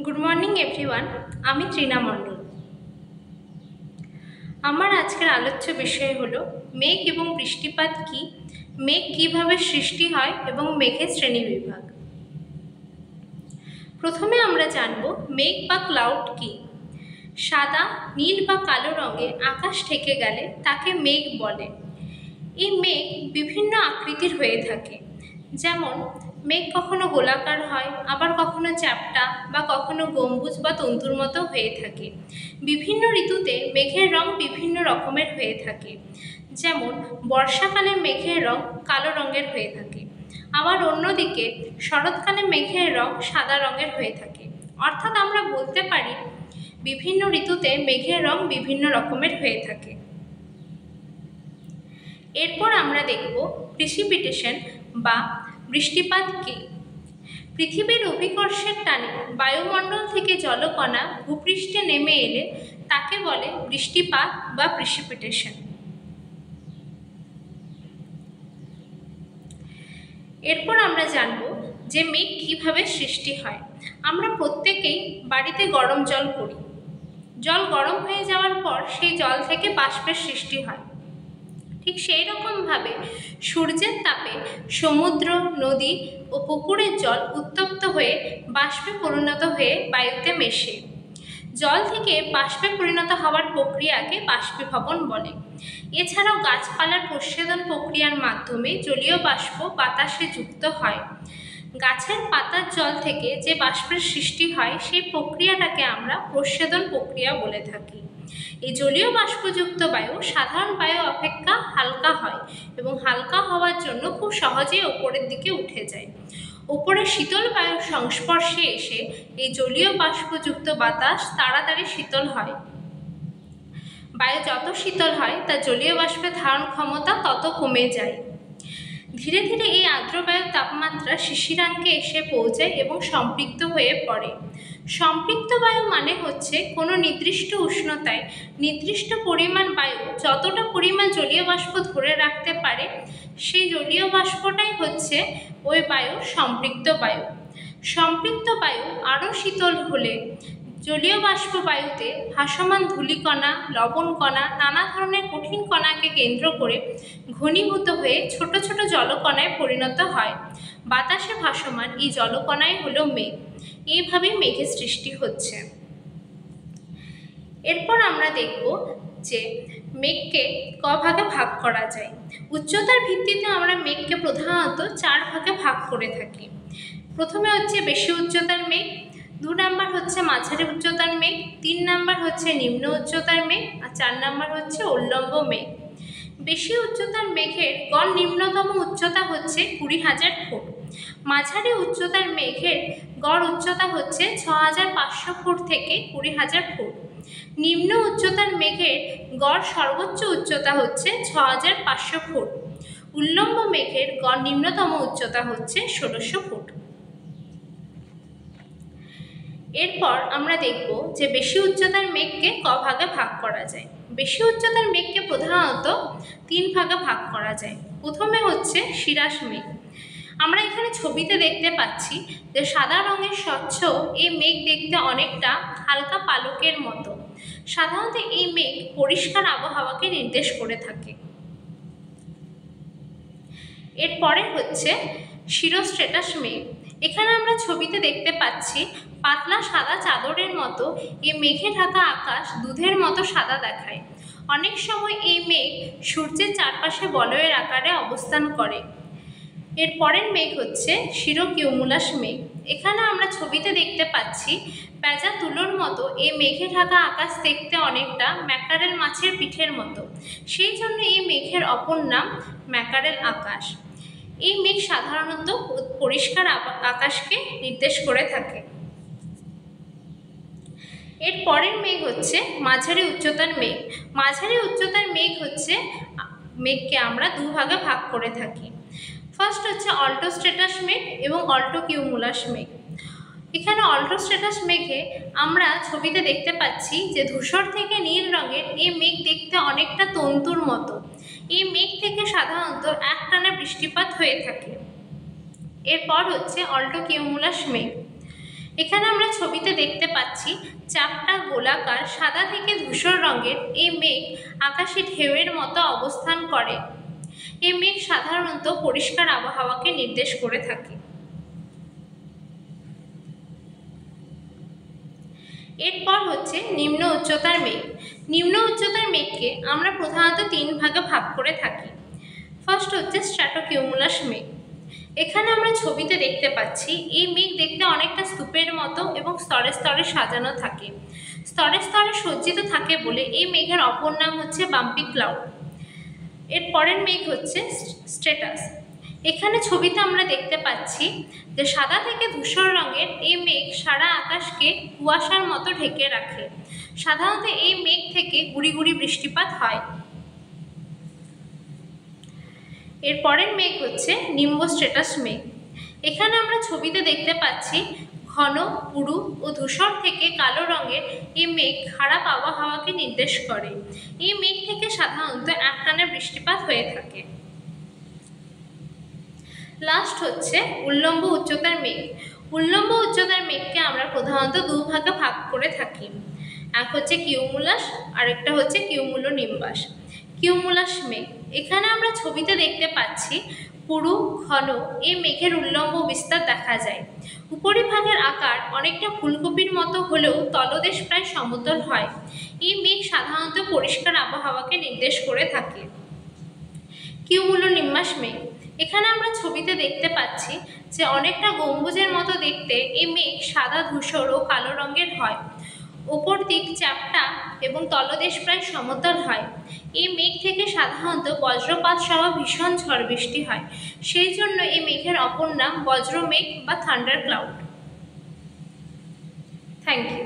Good morning everyone. আমি ত্রিনা মণ্ডল। আমার আজকের আলোচ্য বিষয় হলো মেঘ এবং বৃষ্টিপাত কি, মেঘ কিভাবে সৃষ্টি হয় এবং মেঘের শ্রেণীবিভাগ। প্রথমে আমরা জানব মেঘ বা ক্লাউড কি। সাদা, নীল বা কালো রঙে আকাশ ঢেকে গেলে তাকে মেঘ বলে। এই মেঘ বিভিন্ন আকৃতির হয়ে থাকে, যেমন মেঘ কখনো গোলাকার হয়, আবার কখনো চ্যাপ্টা বা কখনো গম্বুজ বা তন্তুর মতো হয়ে থাকে। বিভিন্ন ঋতুতে মেঘের রং বিভিন্ন রকমের হয়ে থাকে, যেমন বর্ষাকালে মেঘের রং কালো রঙের হয়ে থাকে, আবার অন্যদিকে শরৎকালে মেঘের রং সাদা রঙের হয়ে থাকে। অর্থাৎ আমরা বলতে পারি বিভিন্ন ঋতুতে মেঘের রং বিভিন্ন রকমের হয়ে থাকে। এরপর আমরা দেখব প্রিসিপিটেশন বা বৃষ্টিপাত কি। পৃথিবীর অভিকর্ষের টানে বায়ুমণ্ডল থেকে জলকণা ভূপৃষ্ঠে নেমে এলে তাকে বলে বৃষ্টিপাত বা প্রিসিপিটেশন। এরপর আমরা জানব যে মেঘ কিভাবে সৃষ্টি হয়। আমরা প্রত্যেকেই বাড়িতে গরম জল করি। জল গরম হয়ে যাওয়ার পর সেই জল থেকে বাষ্পের সৃষ্টি হয়। ঠিক সেই রকমভাবে সূর্যের তাপে সমুদ্র, নদী ও পুকুরের জল উত্তপ্ত হয়ে বাষ্পে পরিণত হয়ে বায়ুতে মেশে। জল থেকে বাষ্পে পরিণত হওয়ার প্রক্রিয়াকে বাষ্পীভবন বলে। এছাড়াও গাছপালার প্রস্বেদন প্রক্রিয়ার মাধ্যমে জলীয় বাষ্প বাতাসে যুক্ত হয়। গাছের পাতার জল থেকে যে বাষ্পের সৃষ্টি হয় সেই প্রক্রিয়াটাকে আমরা প্রস্বেদন প্রক্রিয়া বলে থাকি। এই জলীয় বাষ্পযুক্ত বায়ু সাধারণ বায়ু অপেক্ষা হালকা হয় এবং হালকা হওয়ার জন্য খুব সহজেই ওপরের দিকে উঠে যায়। ওপরে শীতল বায়ুর সংস্পর্শে এসে এই জলীয় বাষ্পযুক্ত বাতাস তাড়াতাড়ি শীতল হয়। বায়ু যত শীতল হয় তার জলীয় বাষ্পের ধারণ ক্ষমতা তত কমে যায়। ধীরে ধীরে এই আর্দ্র বায়ুর তাপমাত্রা শিশিরাঙ্কে এসে পৌঁছায় এবং সম্পৃক্ত হয়ে পড়ে। সম্পৃক্ত বায়ু মানে হচ্ছে কোনো নির্দিষ্ট উষ্ণতায় নির্দিষ্ট পরিমাণ বায়ু যতটা পরিমাণ জলীয় বাষ্প ধরে রাখতে পারে সেই জলীয় বাষ্পটাই হচ্ছে ওই বায়ুর সম্পৃক্ত বায়ু। সম্পৃক্ত বায়ু আরও শীতল হলে জলীয় বাষ্প বায়ুতে ভাসমান ধূলিকণা, লবণকণা, নানা ধরনের কঠিন কণাকে কেন্দ্র করে ঘনীভূত হয়ে ছোট ছোট জলকণায় পরিণত হয়। বাতাসে ভাসমান এই জলকণাই হলো মেঘ। এইভাবেই মেঘের সৃষ্টি হচ্ছে। এরপর আমরা দেখব যে মেঘকে ক ভাগে ভাগ করা যায়। উচ্চতার ভিত্তিতে আমরা মেঘকে প্রধানত 4 ভাগে ভাগ করে থাকি। প্রথমে হচ্ছে বেশি উচ্চতার মেঘ, 2 নাম্বার হচ্ছে মাঝারি উচ্চতার মেঘ, 3 নাম্বার হচ্ছে নিম্ন উচ্চতার মেঘ, আর 4 নাম্বার হচ্ছে উল্লম্ব মেঘ। বেশি উচ্চতার মেঘের গড় নিম্নতম উচ্চতা হচ্ছে 20,000 ফুট। মাঝারি উচ্চতার মেঘের গড় উচ্চতা হচ্ছে 6,500 ফুট থেকে 20,000 ফুট। নিম্ন উচ্চতার মেঘের গড় সর্বোচ্চ উচ্চতা হচ্ছে 6,500 ফুট। উল্লম্ব মেঘের গড় নিম্নতম উচ্চতা হচ্ছে 1,600 ফুট। এরপর আমরা দেখব যে বেশি উচ্চতার মেঘকে ক ভাগে ভাগ করা যায়। বেশি উচ্চতার মেঘকে প্রধানত 3 ভাগে ভাগ করা যায়। প্রথমে হচ্ছে শিরাশ মেঘ। আমরা এখানে ছবিতে দেখতে পাচ্ছি যে সাদা রঙের স্বচ্ছ এই মেঘ দেখতে অনেকটা হালকা পালকের মতো। সাধারণত এই মেঘ পরিষ্কার আবহাওয়াকে নির্দেশ করে থাকে। এরপরে হচ্ছে সিরোস্ট্রেটাস মেঘ। এখানে আমরা ছবিতে দেখতে পাচ্ছি পাতলা সাদা চাদরের মতো এই মেঘে ঢাকা আকাশ দুধের মতো সাদা দেখায়। অনেক সময় এই মেঘ সূর্যের চারপাশে বলয়ের আকারে অবস্থান করে। এর পরের মেঘ হচ্ছে সিরোকিউমুলাস মেঘ। এখানে আমরা ছবিতে দেখতে পাচ্ছি পেঁজা তুলোর মতো এই মেঘে ঢাকা আকাশ দেখতে অনেকটা ম্যাকারেল মাছের পিঠের মতো, সেই জন্য এই মেঘের অপর নাম ম্যাকারেল আকাশ। এই মেঘ সাধারণত পরিষ্কার আকাশকে নির্দেশ করে থাকে। এর পরের মেঘ হচ্ছে মাঝারি উচ্চতার মেঘ। মাঝারি উচ্চতার মেঘ হচ্ছে মেঘকে আমরা 2 ভাগে ভাগ করে থাকি। ফার্স্ট হচ্ছে অল্টোস্ট্রেটাস মেঘ এবং অল্টোকিউমুলাস মেঘ। এখানে অল্টোস্ট্রেটাস মেঘে আমরা ছবিতে দেখতে পাচ্ছি যে ধূসর থেকে নীল রঙের এই মেঘ দেখতে অনেকটা তন্তুর মতো। এই মেঘ থেকে সাধারণত একটানা বৃষ্টিপাত হয়ে থাকে। এরপর হচ্ছে অল্টোকিউমুলাস মেঘ। এখানে আমরা ছবিতে দেখতে পাচ্ছি চাপটা গোলাকার সাদা থেকে ধূসর রঙের এই মেঘ আকাশে ঢেউয়ের মতো অবস্থান করে। এই মেঘ সাধারণত পরিষ্কার আবহাওয়াকে নির্দেশ করে থাকে। এরপর হচ্ছে নিম্ন উচ্চতার মেঘ। নিম্ন উচ্চতার মেঘকে আমরা প্রধানত 3 ভাগে ভাগ করে থাকি। ফার্স্ট হচ্ছে স্ট্র্যাটোকিউমুলাস মেঘ। এখানে আমরা ছবিতে দেখতে পাচ্ছি এই মেঘ দেখতে অনেকটা স্তূপের মতো এবং স্তরে স্তরে সাজানো থাকে। স্তরে স্তরে সজ্জিত থাকে বলে এই মেঘের অপর নাম হচ্ছে বাম্পি ক্লাউড। এর পরের মেঘ হচ্ছে স্ট্রেটাস। এখানে ছবিতে আমরা দেখতে পাচ্ছি যে সাদা থেকে ধূসর রঙের এই মেঘ সারা আকাশকে কুয়াশার মতো ঢেকে রাখে। সাধারণত এই মেঘ থেকে গুড়ি গুড়ি বৃষ্টিপাত হয়। এর পরের মেঘ হচ্ছে নিম্বোস্ট্রেটাস মেঘ। এখানে আমরা ছবিতে দেখতে পাচ্ছি ঘন পুরু ও ধূসর থেকে কালো রঙের এই মেঘ খারাপ আবহাওয়াকে নির্দেশ করে। এই মেঘ থেকে সাধারণত একটানা বৃষ্টিপাত হয়ে থাকে। লাস্ট হচ্ছে উল্লম্ব উচ্চতার মেঘ। উল্লম্ব উচ্চতার মেঘকে আমরা প্রধানত 2 ভাগে ভাগ করে থাকি। এক হচ্ছে কিউমুলাস, আরেকটা হচ্ছে কিউমুলোনিম্বাস। কিউমুলাস মেঘ, এখানে আমরা ছবিতে দেখতে পাচ্ছি পুরু ঘন এই মেঘের উল্লম্ব বিস্তার দেখা যায়। উপরিভাগের আকার অনেকটা ফুলকপির মতো হলেও তলদেশ প্রায় সমতল হয়। এই মেঘ সাধারণত পরিষ্কার আবহাওয়াকে নির্দেশ করে থাকে। কিউমুলোনিম্বাস মেঘ, এখানে আমরা ছবিতে দেখতে পাচ্ছি যে অনেকটা গম্বুজের মতো দেখতে এই মেঘ সাদা ধূসর ও কালো রঙের হয়। উপর দিক চাপটা এবং তলদেশ প্রায় সমতল হয়। এই মেঘ থেকে সাধারণত বজ্রপাত সহ ভীষণ ঝড় বৃষ্টি হয়। সেই জন্য এই মেঘের অপর নাম বজ্রমেঘ বা থান্ডার ক্লাউড। Thank you.